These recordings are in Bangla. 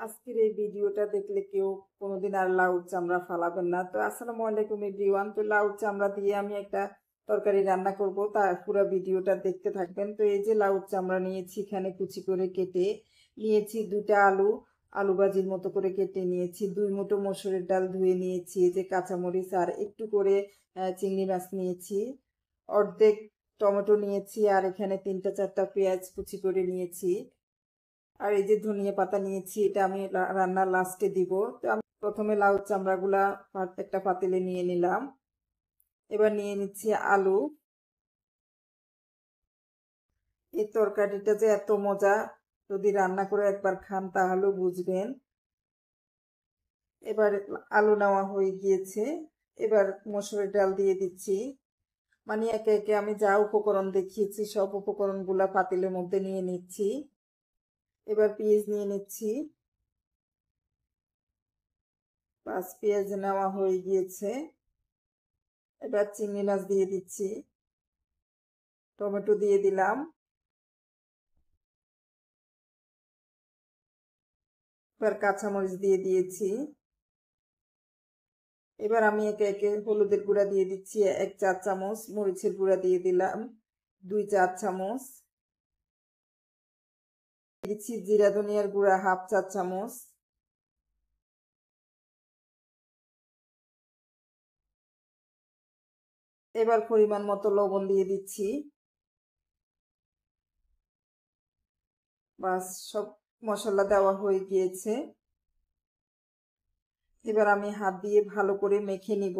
আজকের এই ভিডিওটা দেখলে কেউ কোনোদিন আর লাউর চামড়া ফালাবেন না। তো আসসালামু আলাইকুম এভরিওয়ান। তো লাউর চামড়া দিয়ে আমি একটা তরকারি রান্না করব, তা পুরো ভিডিওটা দেখতে থাকবেন। তো এই যে লাউর চামড়া নিয়েছি, এখানে কুচি করে কেটে নিয়েছি। দুটা আলু আলু ভাজির মতো করে কেটে নিয়েছি। 2 মুঠো মসুরের ডাল ধুয়ে নিয়েছি। এই যে কাঁচামরিচ আর একটু করে চিংড়ি মাছ নিয়েছি। অর্ধেক টমেটো নিয়েছি, আর এখানে 3-4টা পেঁয়াজ কুচি করে নিয়েছি। আর এই যে ধনিয়া পাতা নিয়েছি, এটা আমি রান্নার লাস্টে দিব। তো আমি প্রথমে লাউ চামড়াগুলা একটা পাতিলে নিয়ে নিলাম। এবার নিয়ে নিচ্ছি আলু। এই তরকারিটা যে এত মজা, যদি রান্না করে একবার খান তাহলেও বুঝবেন। এবার আলু নেওয়া হয়ে গিয়েছে। এবার মসুরের ডাল দিয়ে দিচ্ছি। মানে একে একে আমি যা উপকরণ দেখিয়েছি সব উপকরণগুলা পাতিলের মধ্যে নিয়ে নিচ্ছি। এবার পেঁয়াজ নিয়ে নিচ্ছি। বাস, পেঁয়াজ নেওয়া হয়ে গিয়েছে। এবার চিংড়ি মাছ দিয়ে দিচ্ছি। টমেটো দিয়ে দিলাম। এবার কাঁচামরিচ দিয়ে দিয়েছি। এবার আমি একে একে হলুদের গুঁড়া দিয়ে দিচ্ছি 1 চা চামচ, মরিচের গুঁড়া দিয়ে দিলাম 2 চা চামচ, দিচ্ছি জিরা ধনিয়ার গুঁড়া 1/2 চা চামচ। এবার পরিমাণ মতো লবণ দিয়ে দিচ্ছি। বাস, সব মশলা দেওয়া হয়ে গিয়েছে। এবার আমি হাত দিয়ে ভালো করে মেখে নিব।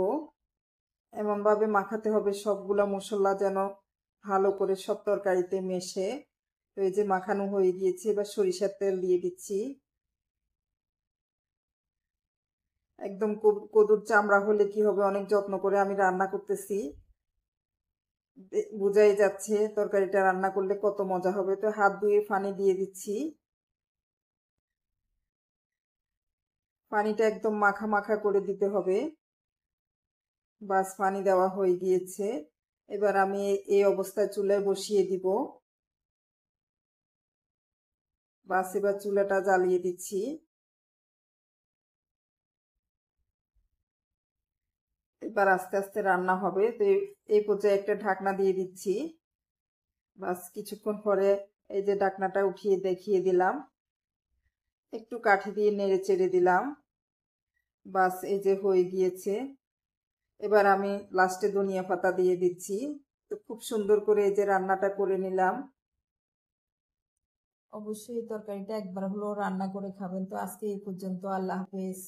এমনভাবে মাখাতে হবে সবগুলা মশলা যেন ভালো করে সব তরকারিতে মেশে। তো এই যে মাখানো হয়ে গিয়েছে। এবার সরিষার তেল দিয়ে দিচ্ছি। একদম কদুর চামড়া হলে কি হবে, অনেক যত্ন করে আমি রান্না করতেছি, বোঝাই যাচ্ছে তরকারিটা রান্না করলে কত মজা হবে। তো হাত ধুয়ে পানি দিয়ে দিচ্ছি। পানিটা একদম মাখা মাখা করে দিতে হবে। বাস, পানি দেওয়া হয়ে গিয়েছে। এবার আমি এই অবস্থায় চুলায় বসিয়ে দিব। বাস, এবার চুলাটা জ্বালিয়ে দিচ্ছি। এবার আস্তে আস্তে রান্না হবে। তো এই পর্যায়ে একটা ঢাকনা দিয়ে দিচ্ছি। বাস, কিছুক্ষণ পরে এই যে ঢাকনাটা উঠিয়ে দেখিয়ে দিলাম, একটু কাঠি দিয়ে নেড়ে চেড়ে দিলাম। বাস, এই যে হয়ে গিয়েছে। এবার আমি লাস্টে ধনিয়া পাতা দিয়ে দিচ্ছি। তো খুব সুন্দর করে এই যে রান্নাটা করে নিলাম। অবশ্যই এই তরকারিটা একবার হলেও রান্না করে খাবেন। তো আজকে এই পর্যন্ত। আল্লাহ হাফেজ।